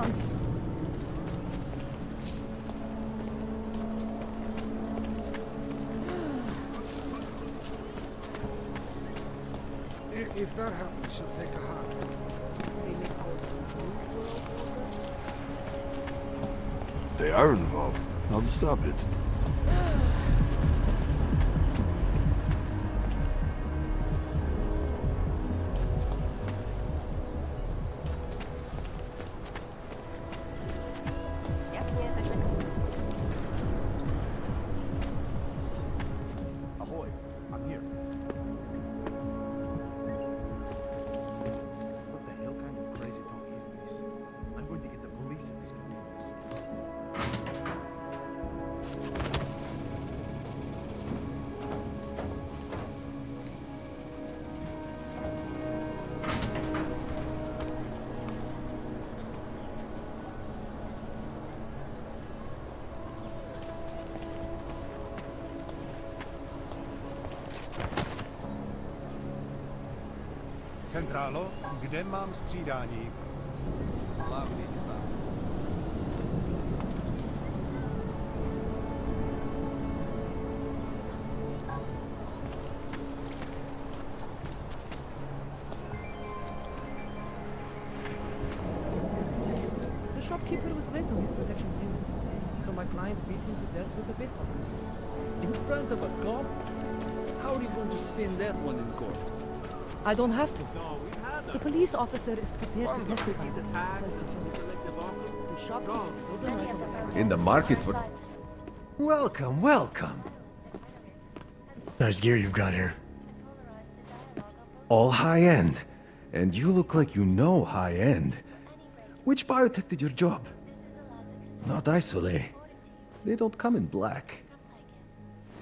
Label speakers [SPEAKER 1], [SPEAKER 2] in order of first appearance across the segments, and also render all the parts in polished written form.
[SPEAKER 1] around.
[SPEAKER 2] If that happens, she'll take a hot.
[SPEAKER 3] They are involved. How to stop it?
[SPEAKER 4] Ahoy, I'm here. What the hell kind of crazy talk is this? I'm going to get the police if this continues. Centrálo, kde mám střídání? Hlavní stav.
[SPEAKER 1] The shopkeeper was late on his protection payments, so my client beat him to death with a baseball bat.
[SPEAKER 5] In front of a cop? How are you going to spin that one in court?
[SPEAKER 1] I don't have to.
[SPEAKER 5] No, we had
[SPEAKER 1] The police officer is prepared to testify.
[SPEAKER 5] He's attacked and selective offer.
[SPEAKER 1] The shopkeeper
[SPEAKER 6] In the market for... Welcome, welcome.
[SPEAKER 7] Nice gear you've got here.
[SPEAKER 6] All high-end. And you look like you know high-end. Which biotech did your job? Not Isolate. They don't come in black.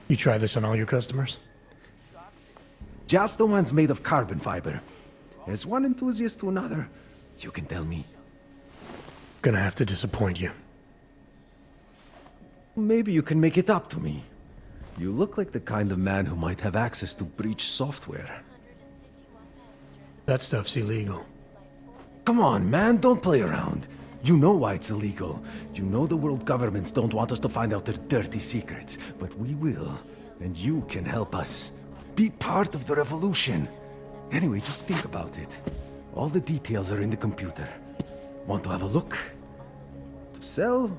[SPEAKER 7] You try this on all your customers?
[SPEAKER 6] Just the ones made of carbon fiber. As one enthusiast to another, you can tell me.
[SPEAKER 7] Gonna have to disappoint you.
[SPEAKER 6] Maybe you can make it up to me. You look like the kind of man who might have access to breach software.
[SPEAKER 7] That stuff's illegal.
[SPEAKER 6] Come on, man, don't play around. You know why it's illegal. You know the world governments don't want us to find out their dirty secrets. But we will, and you can help us. Be part of the revolution. Anyway, just think about it. All the details are in the computer. Want to have a look? To sell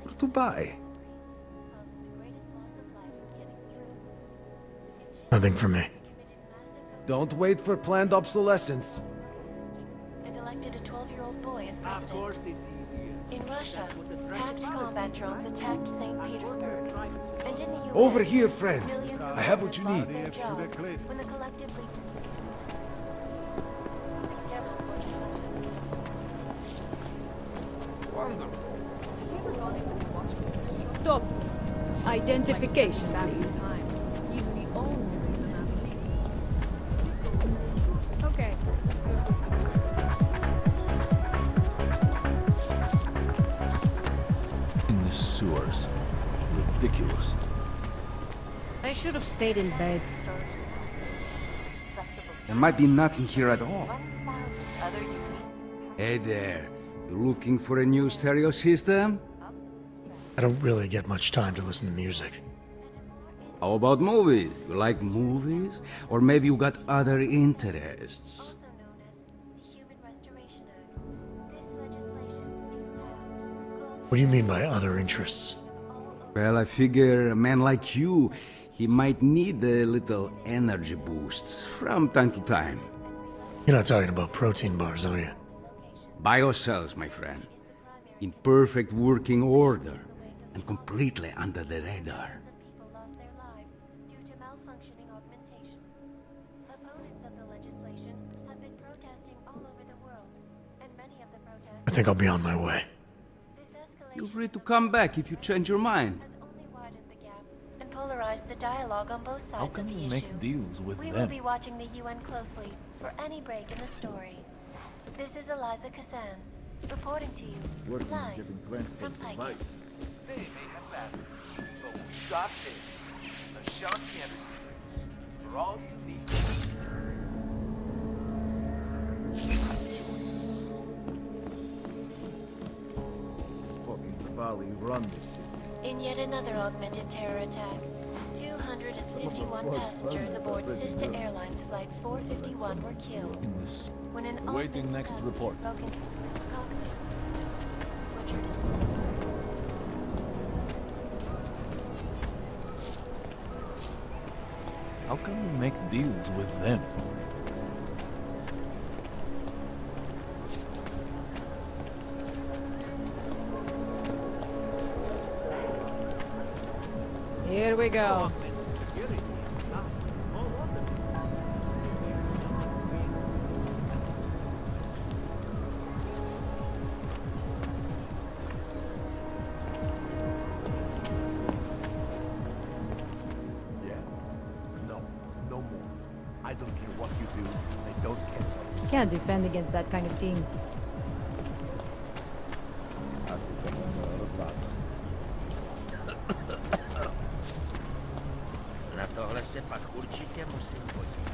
[SPEAKER 6] or to buy?
[SPEAKER 7] Nothing for me.
[SPEAKER 6] Don't wait for planned obsolescence.
[SPEAKER 8] And elected a 12-year-old boy as
[SPEAKER 5] Of
[SPEAKER 8] president.
[SPEAKER 5] course it's easier.
[SPEAKER 8] In Russia, hacked combat drones attacked St. Petersburg. And in the US,
[SPEAKER 6] Over here, friend.
[SPEAKER 8] millions of
[SPEAKER 6] I have what you
[SPEAKER 8] lost
[SPEAKER 6] need.
[SPEAKER 8] their jobs when the collectively...
[SPEAKER 1] Stop. Identification, please. Okay.
[SPEAKER 3] In the sewers. Ridiculous.
[SPEAKER 1] I should have stayed in bed.
[SPEAKER 9] There might be nothing here at all.
[SPEAKER 8] 1,000 other unique...
[SPEAKER 9] Hey there, you looking for a new stereo system?
[SPEAKER 7] I don't really get much time to listen to music.
[SPEAKER 9] How about movies? You like movies? Or maybe you got other interests?
[SPEAKER 8] also known as the Human Restoration Act. This legislation, if passed, calls
[SPEAKER 7] What do you mean by other interests?
[SPEAKER 9] Well, I figure a man like you, he might need a little energy boost from time to time.
[SPEAKER 7] You're not talking about protein bars, are you?
[SPEAKER 9] Biocells, my friend. In perfect working order and completely under the radar.
[SPEAKER 8] people lost their lives due to malfunctioning augmentation. Opponents of the legislation have been protesting all over the world, and many of the protests...
[SPEAKER 7] I think I'll be on my way.
[SPEAKER 8] This escalation
[SPEAKER 9] Feel free to come back if you change your mind.
[SPEAKER 8] has only widened the gap and polarized the dialogue on both
[SPEAKER 4] How
[SPEAKER 8] sides
[SPEAKER 4] can
[SPEAKER 8] of the
[SPEAKER 4] we
[SPEAKER 8] issue.
[SPEAKER 4] make deals with
[SPEAKER 8] We
[SPEAKER 4] them?
[SPEAKER 8] will be watching the UN closely for any break in the story. This is Eliza Kazan, reporting to you, live from Picus.
[SPEAKER 10] They may have batteries, but we got this. Ashanti energy drinks. For all you need.
[SPEAKER 5] while we run this city.
[SPEAKER 8] In yet another augmented terror attack, 251 passengers aboard Sister Airlines Flight 451 were killed
[SPEAKER 5] In this.
[SPEAKER 8] when an
[SPEAKER 5] Waiting
[SPEAKER 8] augmented
[SPEAKER 5] next
[SPEAKER 8] plane
[SPEAKER 5] report.
[SPEAKER 8] broke into cockpit. Butchered.
[SPEAKER 5] How can we make deals with them?
[SPEAKER 1] Here we go.
[SPEAKER 4] Yeah? No. No more. I don't care what you do. I don't care.
[SPEAKER 1] Can't defend against that kind of thing.
[SPEAKER 11] Na tohle se pak určitě musím podívat.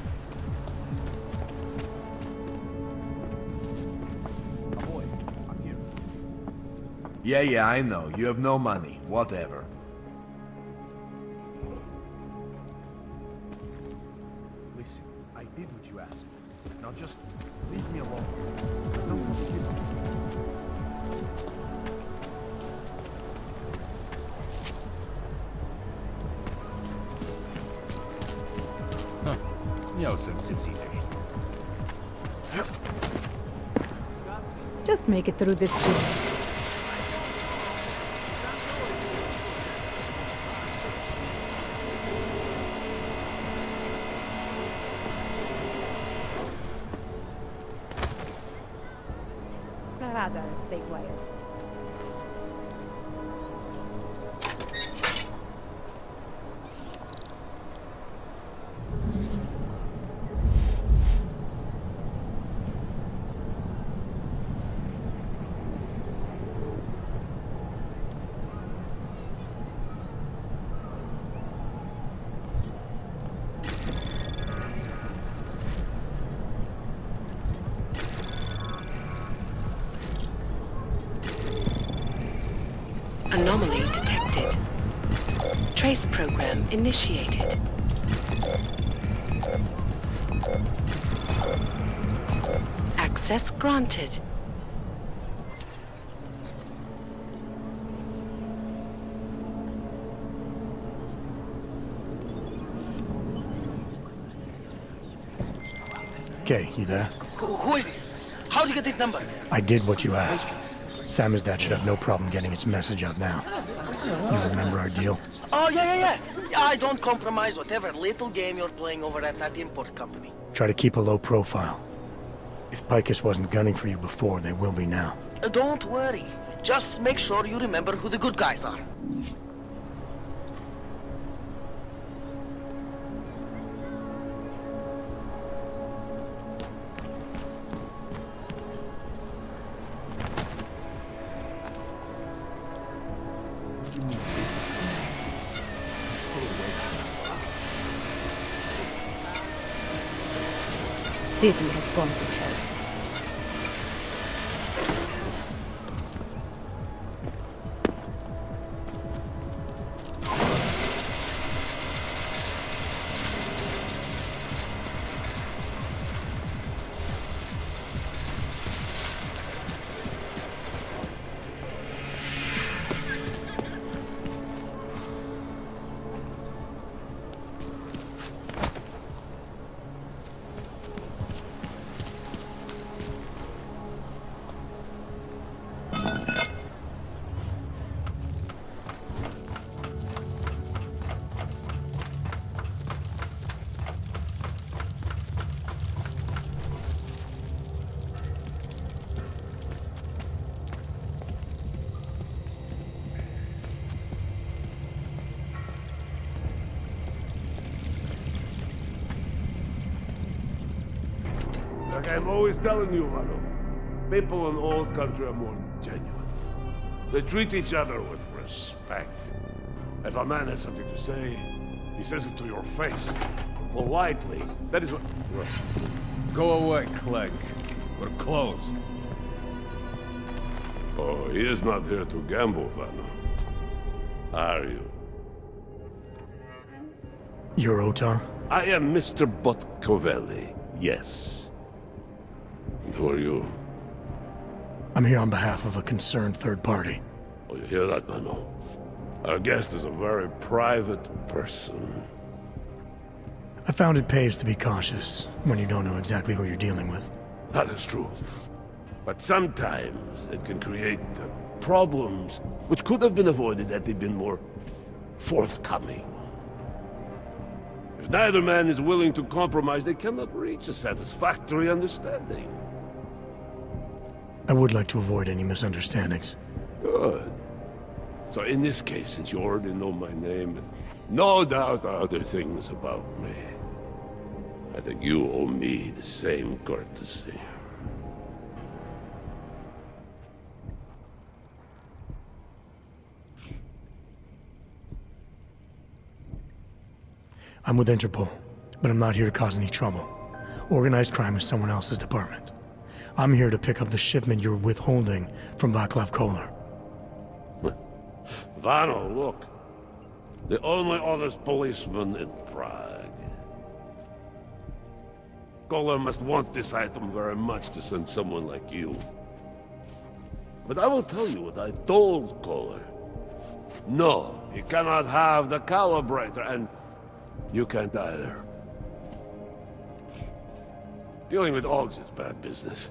[SPEAKER 4] Ahoy. I'm here.
[SPEAKER 3] Yeah, I know. You have no money. Whatever.
[SPEAKER 4] Listen, I did what you asked. Now just leave me alone. No, forgive me. Miał sensu
[SPEAKER 1] Just make it through this shit. Rather stay quiet.
[SPEAKER 12] Anomaly detected. Trace program initiated. Access granted.
[SPEAKER 7] Okay, you there?
[SPEAKER 11] Who is this? How did you get this number?
[SPEAKER 7] I did what you asked. Samizdat should have no problem getting its message out now. You remember our deal?
[SPEAKER 11] Oh, yeah. I don't compromise whatever little game you're playing over at that import company.
[SPEAKER 7] Try to keep a low profile. If Picus wasn't gunning for you before, they will be now.
[SPEAKER 11] Don't worry. Just make sure you remember who the good guys are.
[SPEAKER 1] City has gone to hell.
[SPEAKER 13] Like I'm always telling you, Valo, people in old country are more genuine. They treat each other with respect. If a man has something to say, he says it to your face. Politely. That is what...
[SPEAKER 3] Go away, Clegg. We're closed.
[SPEAKER 13] Oh, he is not here to gamble, Vano. Are you?
[SPEAKER 7] You're Otar?
[SPEAKER 13] I am Mr. Botkovelli, yes. And who are you?
[SPEAKER 7] I'm here on behalf of a concerned third party.
[SPEAKER 13] Oh, you hear that, Vano? Our guest is a very private person.
[SPEAKER 7] I found it pays to be cautious when you don't know exactly who you're dealing with.
[SPEAKER 13] That is true. But sometimes it can create problems which could have been avoided had they been more forthcoming. If neither man is willing to compromise, they cannot reach a satisfactory understanding.
[SPEAKER 7] I would like to avoid any misunderstandings.
[SPEAKER 13] Good. So in this case, since you already know my name, and no doubt other things about me, I think you owe me the same courtesy.
[SPEAKER 7] I'm with Interpol, but I'm not here to cause any trouble. Organized crime is someone else's department. I'm here to pick up the shipment you're withholding from Václav Koller.
[SPEAKER 13] Vano, look. The only honest policeman in Prague. Koller must want this item very much to send someone like you. But I will tell you what I told Koller. No, he cannot have the Calibrator, and you can't either. Dealing with Augs is bad business.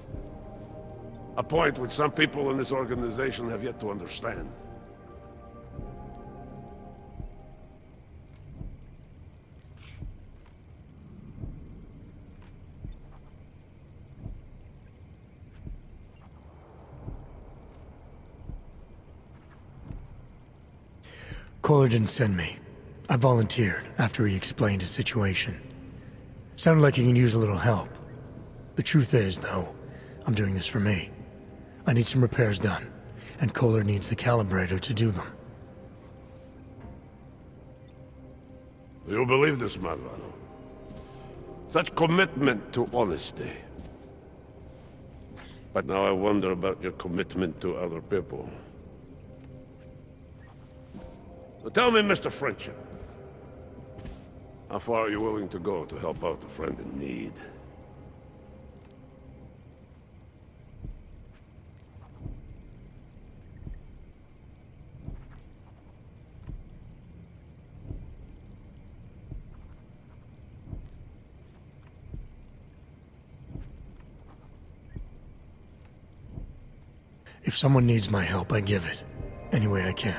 [SPEAKER 13] A point which some people in this organization have yet to understand.
[SPEAKER 7] Koller didn't send me. I volunteered after he explained his situation. Sounded like he can use a little help. The truth is, though, I'm doing this for me. I need some repairs done, and Koller needs the Calibrator to do them.
[SPEAKER 13] You believe this man, Vano? Such commitment to honesty. But now I wonder about your commitment to other people. So tell me, Mr. Friendship, how far are you willing to go to help out a friend in need?
[SPEAKER 7] If someone needs my help, I give it. Any way I can.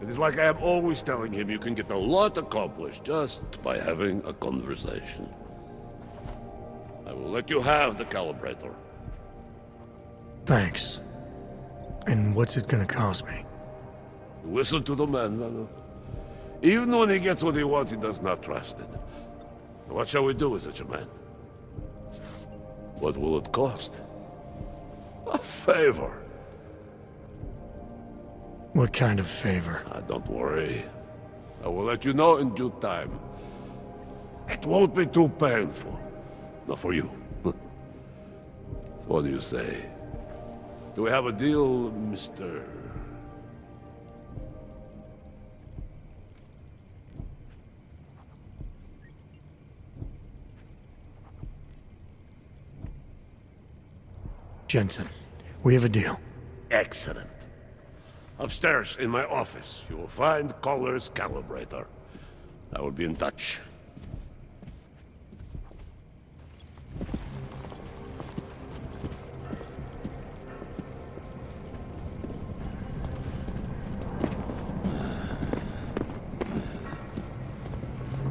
[SPEAKER 13] It is like I am always telling him, you can get a lot accomplished just by having a conversation. I will let you have the Calibrator.
[SPEAKER 7] Thanks. And what's it gonna cost me?
[SPEAKER 13] Listen to the man, Vano. Even when he gets what he wants, he does not trust it. What shall we do with such a man? What will it cost? A favor.
[SPEAKER 7] What kind of favor?
[SPEAKER 13] Don't worry. I will let you know in due time. It won't be too painful. Not for you. What do you say? Do we have a deal, Mr.?
[SPEAKER 7] Jensen, we have a deal.
[SPEAKER 13] Excellent. Upstairs in my office, you will find Koller's Calibrator. I will be in touch.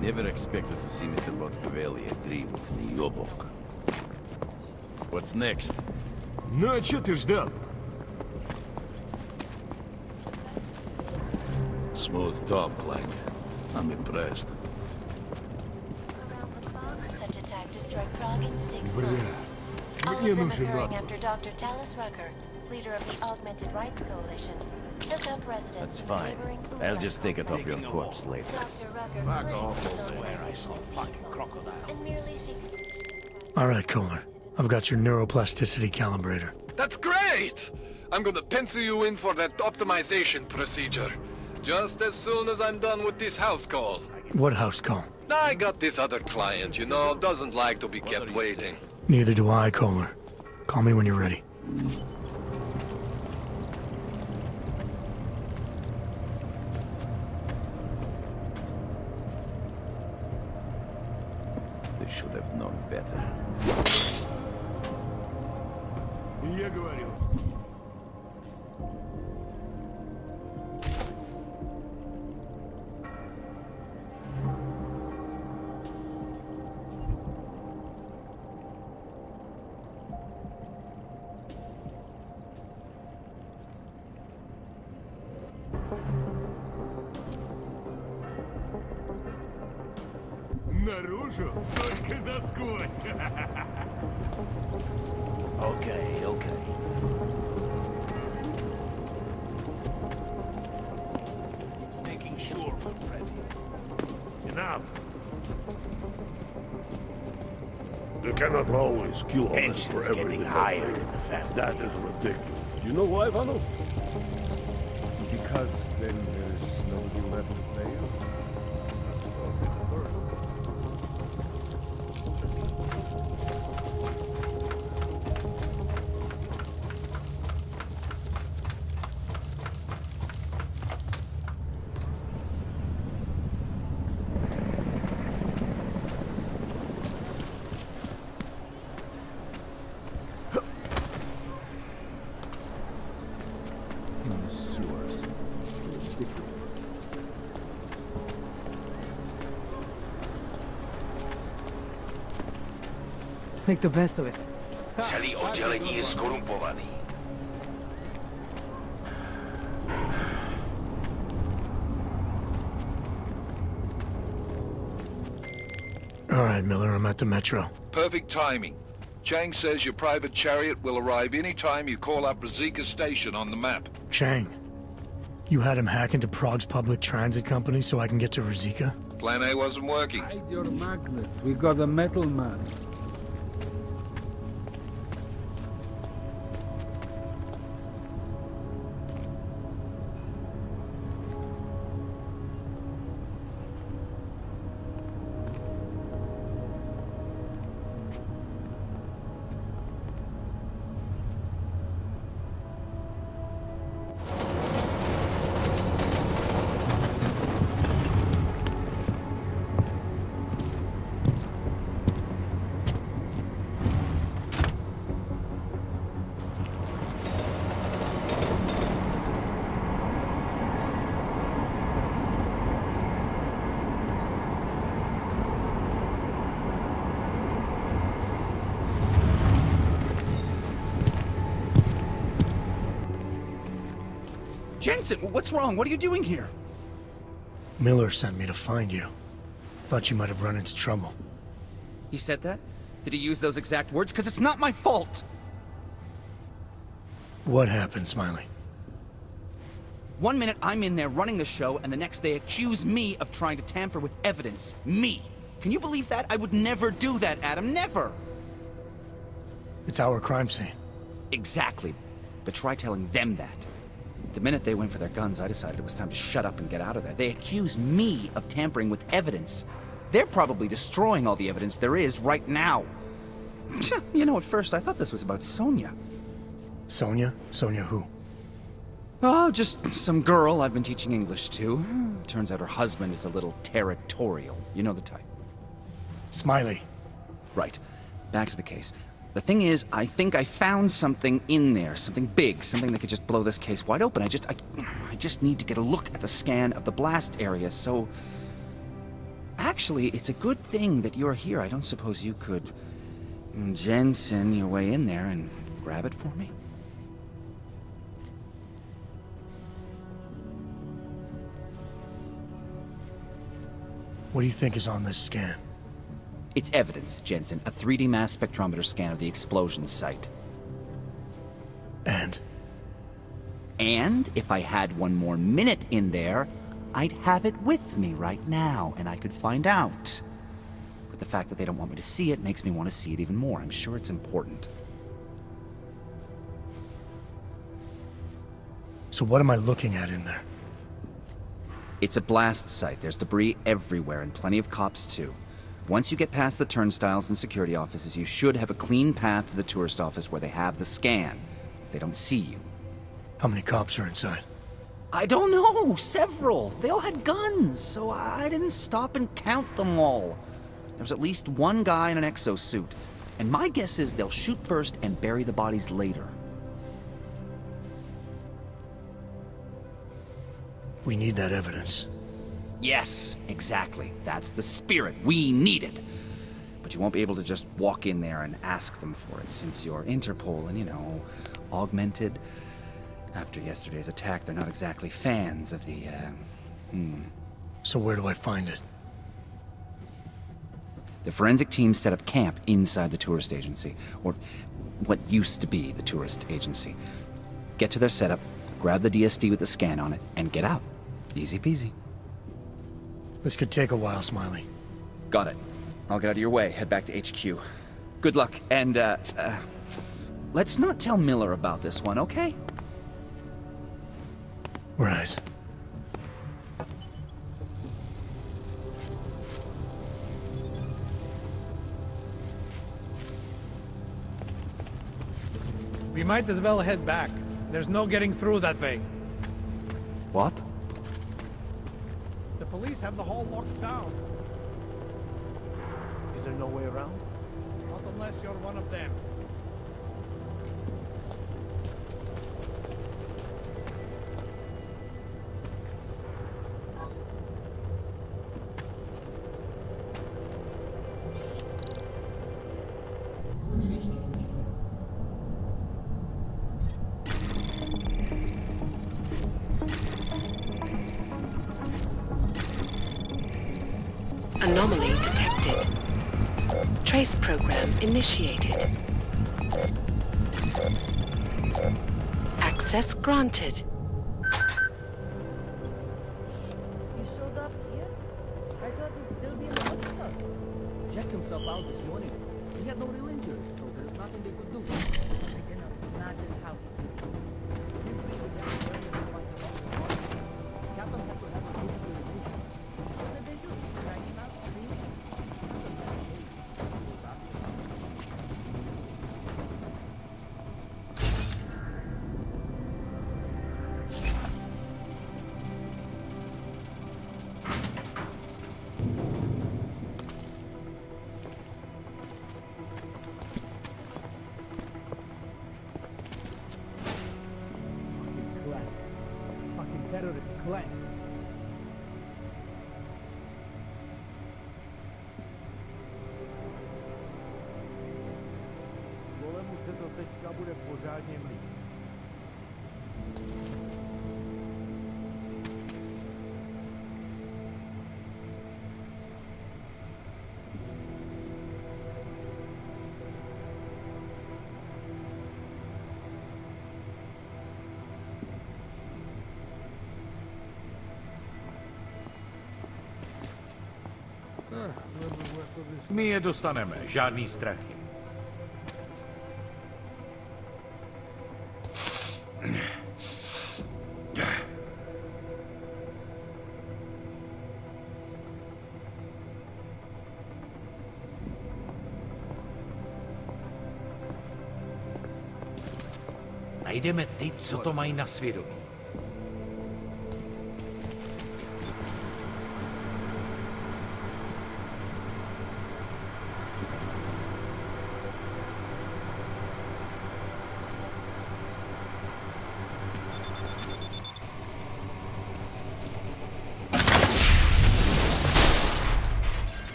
[SPEAKER 14] Never expected to see Mr. Botkovelli agree with Nyobok. What's next?
[SPEAKER 2] Ну а чё ты ждал?
[SPEAKER 14] Smooth talk, Clank. I'm impressed.
[SPEAKER 8] Such attack destroyed Prague in 6
[SPEAKER 2] Бля,
[SPEAKER 8] months. All
[SPEAKER 2] мне
[SPEAKER 8] of them
[SPEAKER 2] нужен
[SPEAKER 8] occurring
[SPEAKER 2] отпуск.
[SPEAKER 8] after Dr. Talis Rucker, leader of the Augmented Rights Coalition, took up residence
[SPEAKER 14] That's
[SPEAKER 8] in
[SPEAKER 14] fine.
[SPEAKER 8] neighboring
[SPEAKER 14] I'll just take it off your
[SPEAKER 8] Taking a
[SPEAKER 14] corpse later.
[SPEAKER 8] Dr. Rucker
[SPEAKER 14] Fuck
[SPEAKER 8] claimed
[SPEAKER 14] off.
[SPEAKER 8] his
[SPEAKER 14] I swear I
[SPEAKER 8] organization
[SPEAKER 14] saw
[SPEAKER 8] is
[SPEAKER 14] fucking
[SPEAKER 8] peaceful
[SPEAKER 14] crocodile.
[SPEAKER 8] and merely seeks
[SPEAKER 7] All right, Kohler. I've got your neuroplasticity calibrator.
[SPEAKER 15] That's great! I'm gonna pencil you in for that optimization procedure. Just as soon as I'm done with this house call.
[SPEAKER 7] What house call?
[SPEAKER 15] I got this other client, you know, doesn't like to be kept waiting.
[SPEAKER 7] Neither do I, Kohler. Call me when you're ready.
[SPEAKER 14] They should have known better.
[SPEAKER 2] Я говорил. Наружу только насквозь.
[SPEAKER 4] Okay, okay.
[SPEAKER 10] Making sure we're ready.
[SPEAKER 13] Enough. You cannot always kill us
[SPEAKER 4] Tension's
[SPEAKER 13] for
[SPEAKER 4] getting
[SPEAKER 13] everything.
[SPEAKER 4] higher in the family.
[SPEAKER 13] That is ridiculous. You know why, Vano?
[SPEAKER 4] Because then there's nobody left to pay you.
[SPEAKER 14] In the sewers.
[SPEAKER 1] Make the best of it.
[SPEAKER 10] Celý oddělení je skorumpovaný.
[SPEAKER 7] All right, Miller, I'm at the metro.
[SPEAKER 16] Perfect timing. Chang says your private chariot will arrive any time you call up Rizika Station on the map.
[SPEAKER 7] Chang, you had him hack into Prague's public transit company so I can get to Rizika?
[SPEAKER 16] Plan A wasn't working.
[SPEAKER 5] Hide your magnets. We got a metal man.
[SPEAKER 17] Jensen, what's wrong? What are you doing here?
[SPEAKER 7] Miller sent me to find you. Thought you might have run into trouble.
[SPEAKER 17] He said that? Did he use those exact words? Because it's not my fault!
[SPEAKER 7] What happened, Smiley?
[SPEAKER 17] 1 minute I'm in there running the show, and the next they accuse me of trying to tamper with evidence. Me! Can you believe that? I would never do that, Adam. Never!
[SPEAKER 7] It's our crime scene.
[SPEAKER 17] Exactly. But try telling them that. The minute they went for their guns, I decided it was time to shut up and get out of there. They accuse me of tampering with evidence. They're probably destroying all the evidence there is right now. You know, at first I thought this was about Sonia.
[SPEAKER 7] Sonia? Sonia who?
[SPEAKER 17] Oh, just some girl I've been teaching English to. Turns out her husband is a little territorial. You know the type.
[SPEAKER 7] Smiley.
[SPEAKER 17] Right. Back to the case. The thing is, I think I found something in there. Something big. Something that could just blow this case wide open. I just need to get a look at the scan of the blast area, so... Actually, it's a good thing that you're here. I don't suppose you could... Jensen your way in there and grab it for me?
[SPEAKER 7] What do you think is on this scan?
[SPEAKER 17] It's evidence, Jensen. A 3D mass spectrometer scan of the explosion site.
[SPEAKER 7] And?
[SPEAKER 17] And if I had one more minute in there, I'd have it with me right now, and I could find out. But the fact that they don't want me to see it makes me want to see it even more. I'm sure it's important.
[SPEAKER 7] So what am I looking at in there?
[SPEAKER 17] It's a blast site. There's debris everywhere, and plenty of cops too. Once you get past the turnstiles and security offices, you should have a clean path to the tourist office where they have the scan, if they don't see you.
[SPEAKER 7] How many cops are inside?
[SPEAKER 17] I don't know! Several! They all had guns, so I didn't stop and count them all. There was at least one guy in an exosuit, and my guess is they'll shoot first and bury the bodies later.
[SPEAKER 7] We need that evidence.
[SPEAKER 17] Yes, exactly. That's the spirit. We need it. But you won't be able to just walk in there and ask them for it, since you're Interpol and, you know, augmented. After yesterday's attack, they're not exactly fans of the,
[SPEAKER 7] So where do I find it?
[SPEAKER 17] The forensic team set up camp inside the tourist agency, or what used to be the tourist agency. Get to their setup, grab the DSD with the scan on it, and get out. Easy peasy.
[SPEAKER 7] This could take a while, Smiley.
[SPEAKER 17] Got it. I'll get out of your way, head back to HQ. Good luck, and, let's not tell Miller about this one, okay?
[SPEAKER 7] Right.
[SPEAKER 18] We might as well head back. There's no getting through that way.
[SPEAKER 4] What?
[SPEAKER 18] The police have the hall locked down.
[SPEAKER 4] Is there no way around?
[SPEAKER 18] Not unless you're one of them.
[SPEAKER 12] Anomaly detected. Trace program initiated. Access granted.
[SPEAKER 1] He showed up here? I thought he'd still be in the hospital.
[SPEAKER 5] Checked himself out this morning. He had no real injuries, so there's nothing they could do.
[SPEAKER 1] I cannot imagine how he did it.
[SPEAKER 5] Captain had to have a physical relation.
[SPEAKER 1] What did they do? Drag him out, clean him?
[SPEAKER 18] Fucking terrorist clan.
[SPEAKER 4] Golemu se to teďka bude pořádně mlít.
[SPEAKER 19] My je dostaneme, žádný strachy. Najdeme ty, co to mají na svědomí.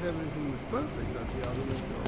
[SPEAKER 13] Everything was perfect at the other window.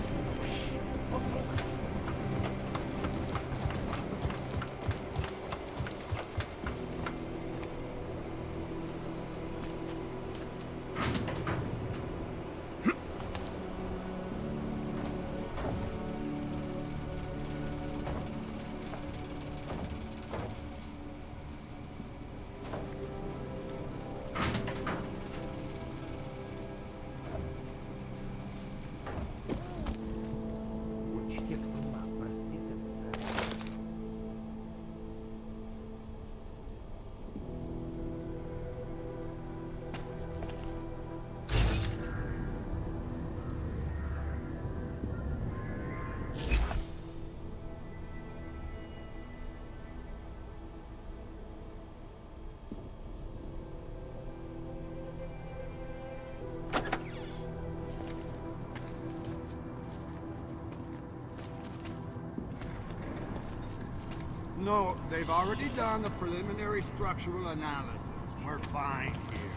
[SPEAKER 2] No, they've already done the preliminary structural analysis. We're fine here.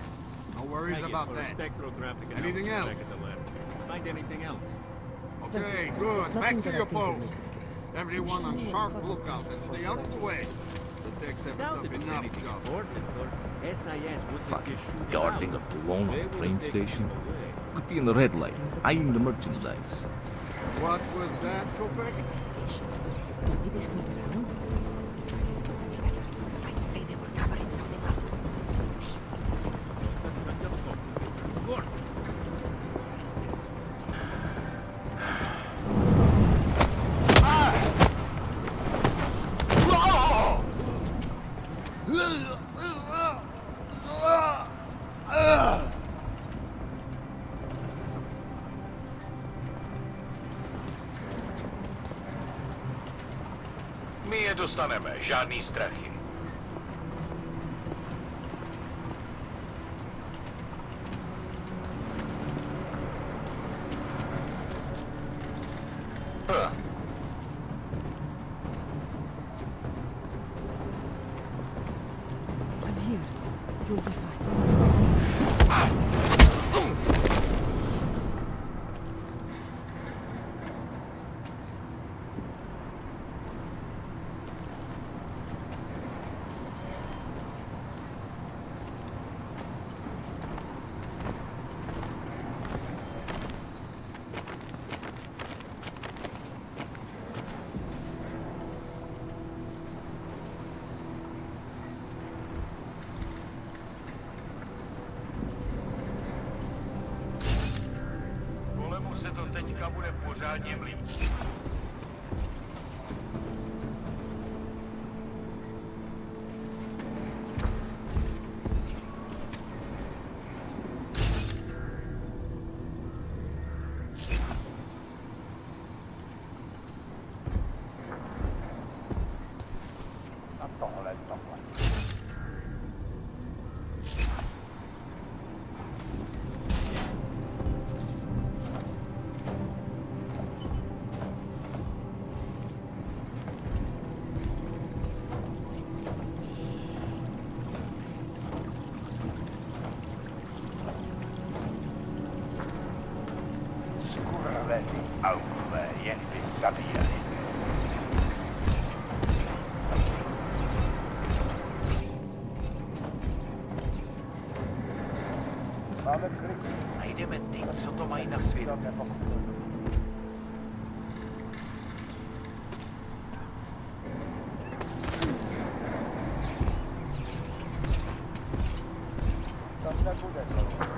[SPEAKER 2] No worries about that. Anything else?
[SPEAKER 4] Find anything else?
[SPEAKER 2] Okay, good. Back to your posts. Everyone on sharp lookout and stay out of the way. The decks have a tough enough job.
[SPEAKER 4] Fucking
[SPEAKER 20] Guarding a blown train station? Could be in the red light, eyeing the merchandise.
[SPEAKER 2] What was that, Kopek?
[SPEAKER 1] Maybe they sneak around. I'd say they were covering something up.
[SPEAKER 19] My je dostaneme, žádný strachy.
[SPEAKER 1] I'm here. You'll be fine.
[SPEAKER 19] Kolemu se to teďka bude pořádně mlít. Aukové, jen by zabíjeli. Najdeme ty, co to mají na svědomí. Tam nebude dlouho.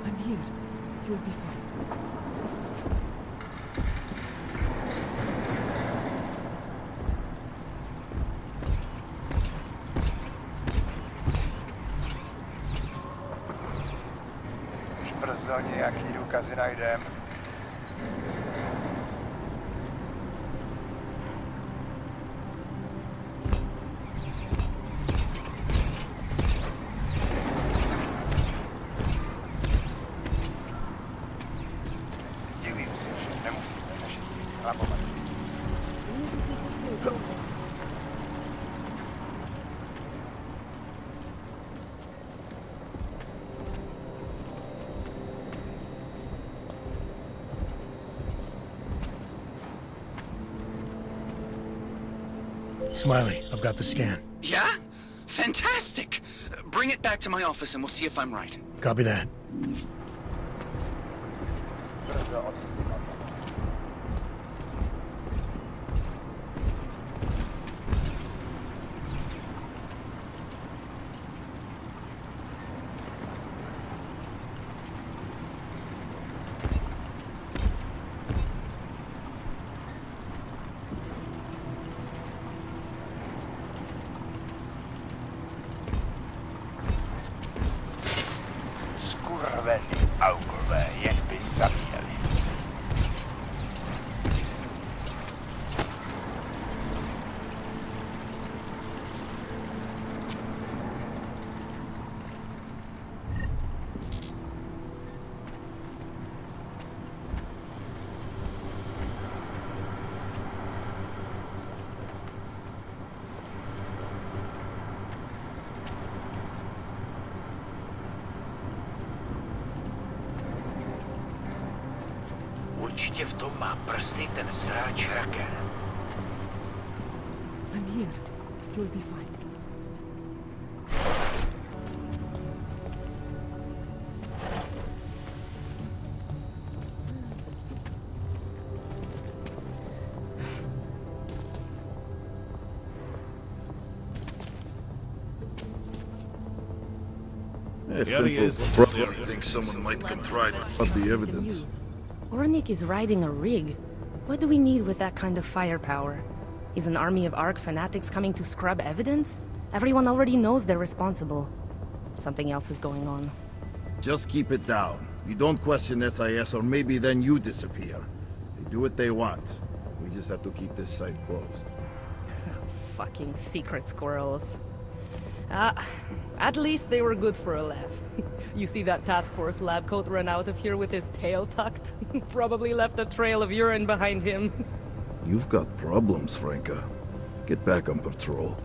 [SPEAKER 1] I'm here. You'll be fine.
[SPEAKER 19] Už brzo nějaký důkazy najdem. Divím se, že nemusíme řešit chlapovat.
[SPEAKER 7] Smiley, I've got the scan.
[SPEAKER 17] Yeah? Fantastic! Bring it back to my office and we'll see if I'm right.
[SPEAKER 7] Copy that.
[SPEAKER 19] Kaukoväen pizzamieli. Určitě v tom má prsty ten sráč Raker.
[SPEAKER 1] I'm here. You'll be fine.
[SPEAKER 3] I think someone might contrive the evidence.
[SPEAKER 12] Ornik is riding a rig. What do we need with that kind of firepower? Is an army of Ark fanatics coming to scrub evidence? Everyone already knows they're responsible. Something else is going on.
[SPEAKER 3] Just keep it down. You don't question SIS or maybe then you disappear. They do what they want. We just have to keep this site closed.
[SPEAKER 12] Fucking secret squirrels. At least they were good for a laugh. You see that task force lab coat run out of here with his tail tucked? Probably left a trail of urine behind him.
[SPEAKER 3] You've got problems, Franca. Get back on patrol.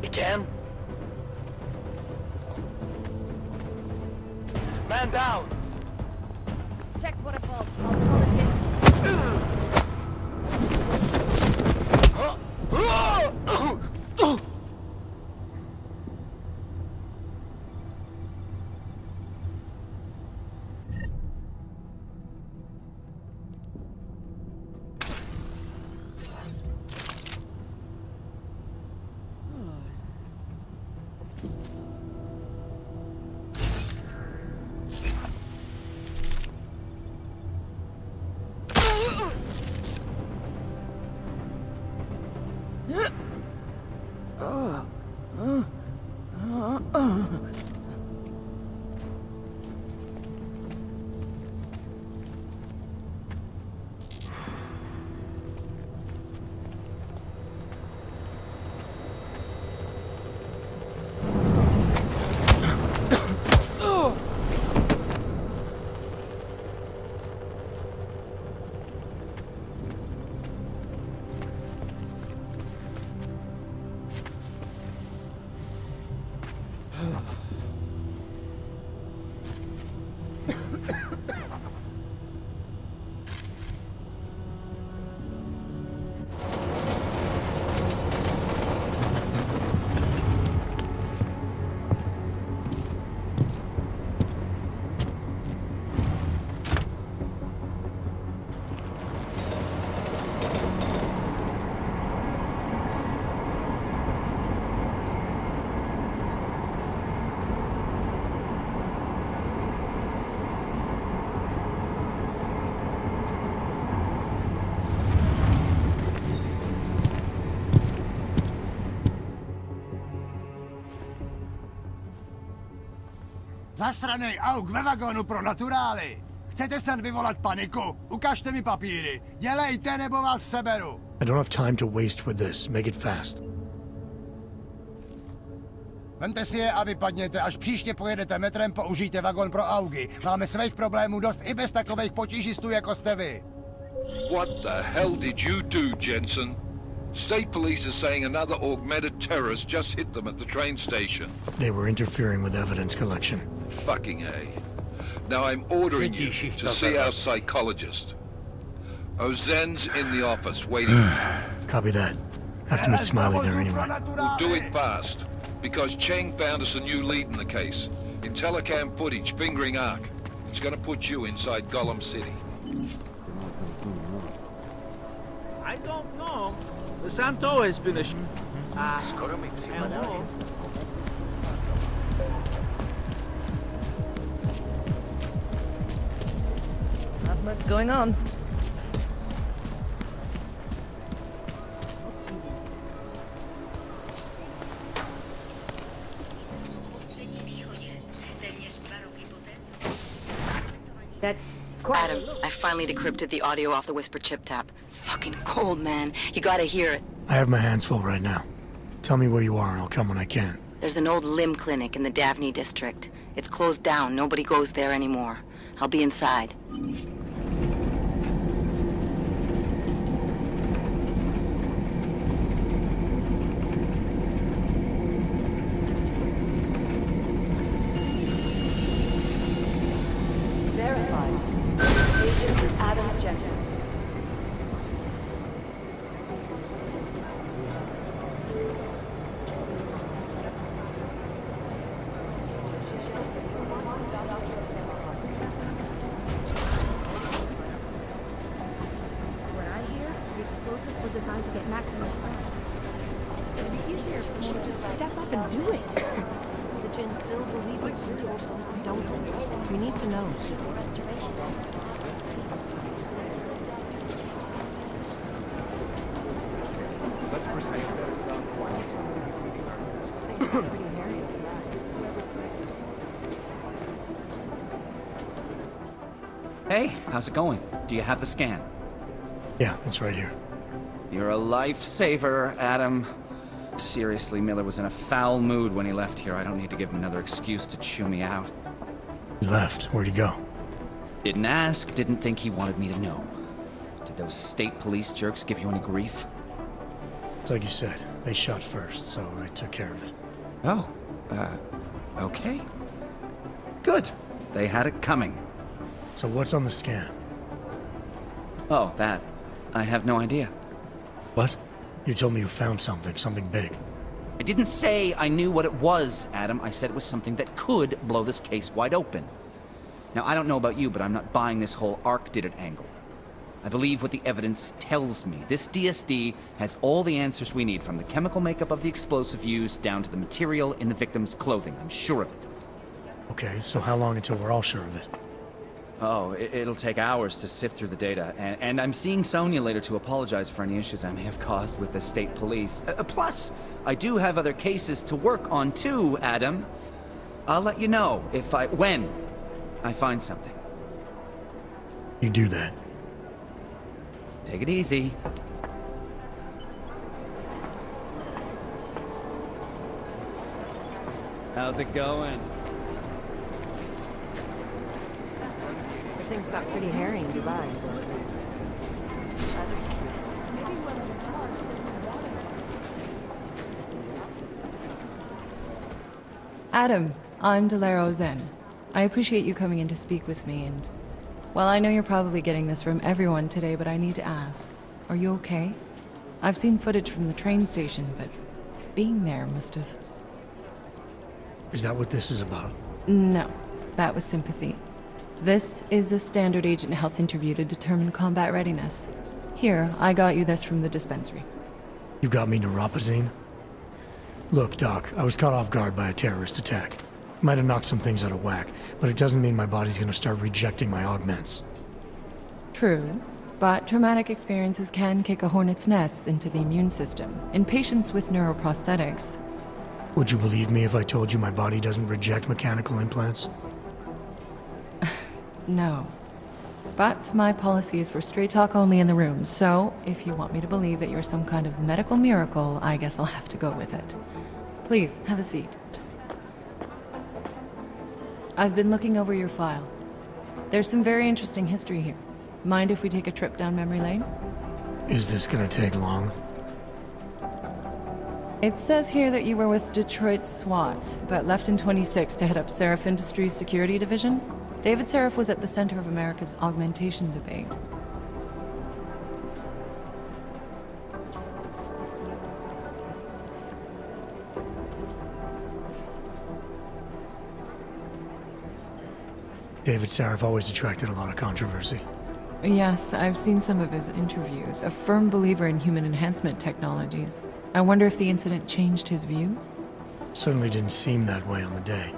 [SPEAKER 19] Again? Man down!
[SPEAKER 1] Check protocols. I'll call it in.
[SPEAKER 21] Zasranej auk ve vagonu pro naturály. Chcete snad vyvolat paniku? Ukažte mi papíry. Dělejte, nebo vás seberu.
[SPEAKER 7] I don't have time to waste with this. Make it fast.
[SPEAKER 21] Vemte si je a vypadněte. Až příště pojedete metrem, použijte vagon pro augy. Máme svých problémů dost i bez takových potížistů, jako jste vy.
[SPEAKER 16] What the hell did you do, Jensen? State police are saying another augmented terrorist just hit them at the train station.
[SPEAKER 7] They were interfering with evidence collection.
[SPEAKER 16] Fucking A. Now I'm ordering you to see our psychologist. Ozen's in the office, waiting.
[SPEAKER 7] Copy that. Have to meet Smiley there anyway.
[SPEAKER 16] We'll do it fast, because Cheng found us a new lead in the case. In telecam footage, fingering Ark. It's gonna put you inside Gollum City.
[SPEAKER 5] I don't know. Santo has been a
[SPEAKER 12] Not much going on.
[SPEAKER 22] That's Adam, I finally decrypted the audio off the Whisper chip tap. Fucking cold, man. You gotta hear it.
[SPEAKER 7] I have my hands full right now. Tell me where you are and I'll come when I can.
[SPEAKER 22] There's an old limb clinic in the Daphne district. It's closed down. Nobody goes there anymore. I'll be inside.
[SPEAKER 23] Verified. Agent Adam Jensen.
[SPEAKER 24] What I hear, the explosives were designed to get maximum spread. It would be easier if someone would just step up and do it.
[SPEAKER 8] The Jinn still believe it's you.
[SPEAKER 1] Don't. We need to know.
[SPEAKER 17] Hey, how's it going? Do you have the scan?
[SPEAKER 7] Yeah, it's right here.
[SPEAKER 17] You're a lifesaver, Adam. Seriously, Miller was in a foul mood when he left here. I don't need to give him another excuse to chew me out.
[SPEAKER 7] He left. Where'd he go?
[SPEAKER 17] Didn't ask, didn't think he wanted me to know. Did those state police jerks give you any grief?
[SPEAKER 7] It's like you said. They shot first, so I took care of it.
[SPEAKER 17] Oh, okay. Good. They had it coming.
[SPEAKER 7] So what's on the scan?
[SPEAKER 17] Oh, that. I have no idea.
[SPEAKER 7] What? You told me you found something big.
[SPEAKER 17] I didn't say I knew what it was, Adam. I said it was something that could blow this case wide open. Now, I don't know about you, but I'm not buying this whole Ark did it angle. I believe what the evidence tells me. This DSD has all the answers we need, from the chemical makeup of the explosive used down to the material in the victim's clothing. I'm sure of it.
[SPEAKER 7] Okay, so how long until we're all sure of it?
[SPEAKER 17] Oh, it'll take hours to sift through the data, and I'm seeing Sonia later to apologize for any issues I may have caused with the state police. Plus, I do have other cases to work on too, Adam. I'll let you know when I find something.
[SPEAKER 7] You do that.
[SPEAKER 17] Take it easy.
[SPEAKER 5] How's it going?
[SPEAKER 23] Things got pretty hairy in Dubai.
[SPEAKER 25] Adam, I'm Delaro Zen. I appreciate you coming in to speak with me, and... well, I know you're probably getting this from everyone today, but I need to ask. Are you okay? I've seen footage from the train station, but being there must have...
[SPEAKER 7] Is that what this is about?
[SPEAKER 25] No, that was sympathy. This is a standard agent health interview to determine combat readiness. Here, I got you this from the dispensary.
[SPEAKER 7] You got me neuropazine? Look, Doc, I was caught off guard by a terrorist attack. Might have knocked some things out of whack, but it doesn't mean my body's gonna start rejecting my augments.
[SPEAKER 25] True, but traumatic experiences can kick a hornet's nest into the immune system in patients with neuroprosthetics.
[SPEAKER 7] Would you believe me if I told you my body doesn't reject mechanical implants?
[SPEAKER 25] No. But my policy is for straight talk only in the room, so if you want me to believe that you're some kind of medical miracle, I guess I'll have to go with it. Please, have a seat. I've been looking over your file. There's some very interesting history here. Mind if we take a trip down memory lane?
[SPEAKER 7] Is this gonna take long?
[SPEAKER 25] It says here that you were with Detroit SWAT, but left in 26 to head up Seraph Industries' security division. David Seraph was at the center of America's augmentation debate.
[SPEAKER 7] David Seraph always attracted a lot of controversy.
[SPEAKER 25] Yes, I've seen some of his interviews. A firm believer in human enhancement technologies. I wonder if the incident changed his view?
[SPEAKER 7] Certainly didn't seem that way on the day.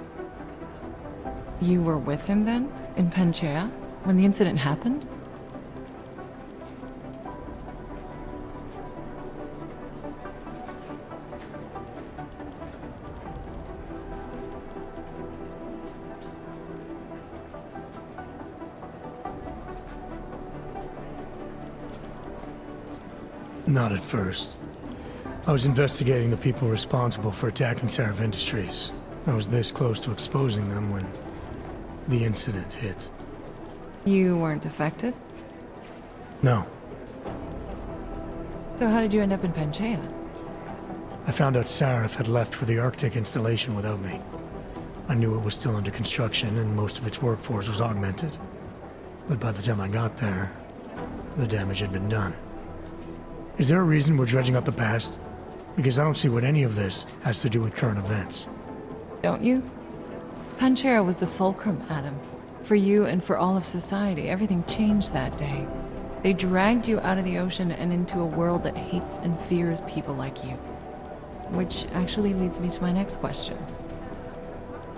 [SPEAKER 25] You were with him then? In Panchea? When the incident happened?
[SPEAKER 7] Not at first. I was investigating the people responsible for attacking Seraph Industries. I was this close to exposing them when the incident hit.
[SPEAKER 25] You weren't affected?
[SPEAKER 7] No.
[SPEAKER 25] So how did you end up in Panchea?
[SPEAKER 7] I found out Seraph had left for the Arctic installation without me. I knew it was still under construction and most of its workforce was augmented. But by the time I got there, the damage had been done. Is there a reason we're dredging up the past? Because I don't see what any of this has to do with current events.
[SPEAKER 25] Don't you? Panchea was the fulcrum, Adam. For you and for all of society, everything changed that day. They dragged you out of the ocean and into a world that hates and fears people like you. Which actually leads me to my next question.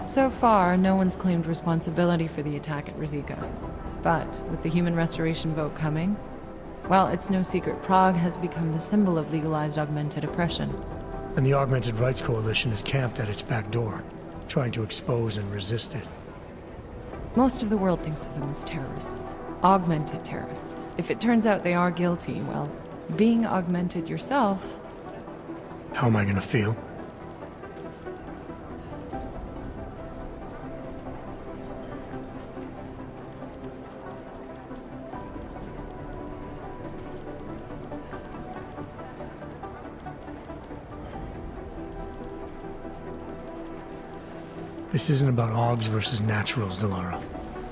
[SPEAKER 25] So far, no one's claimed responsibility for the attack at Rizika. But with the human restoration vote coming, well, it's no secret Prague has become the symbol of legalized augmented oppression.
[SPEAKER 7] And the Augmented Rights Coalition is camped at its back door, trying to expose and resist it.
[SPEAKER 25] Most of the world thinks of them as terrorists. Augmented terrorists. If it turns out they are guilty, well, being augmented yourself...
[SPEAKER 7] How am I gonna feel? This isn't about Augs versus Naturals, Delara.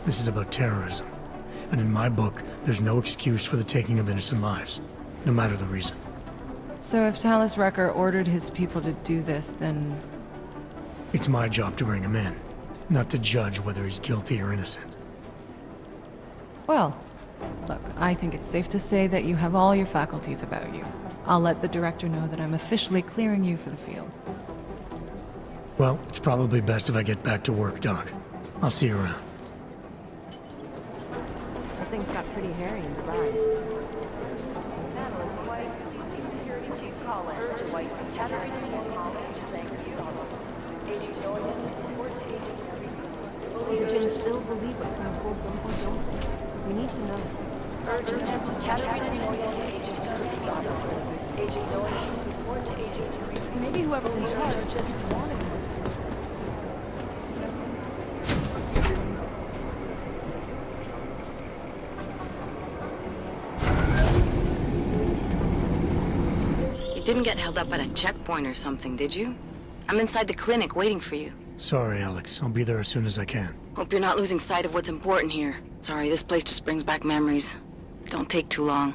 [SPEAKER 7] This is about terrorism. And in my book, there's no excuse for the taking of innocent lives, no matter the reason.
[SPEAKER 25] So if Talus Wrecker ordered his people to do this, then...
[SPEAKER 7] It's my job to bring him in, not to judge whether he's guilty or innocent.
[SPEAKER 25] Well, look, I think it's safe to say that you have all your faculties about you. I'll let the director know that I'm officially clearing you for the field.
[SPEAKER 7] Well, it's probably best if I get back to work, Doc. I'll see you around.
[SPEAKER 23] That thing's got pretty hairy in the ride. Will Jen still believe what some told them or don't? We need to know.
[SPEAKER 24] Maybe whoever's in charge just wanted her.
[SPEAKER 22] You didn't get held up at a checkpoint or something, did you? I'm inside the clinic waiting for you.
[SPEAKER 7] Sorry, Alex. I'll be there as soon as I can.
[SPEAKER 22] Hope you're not losing sight of what's important here. Sorry, this place just brings back memories. Don't take too long.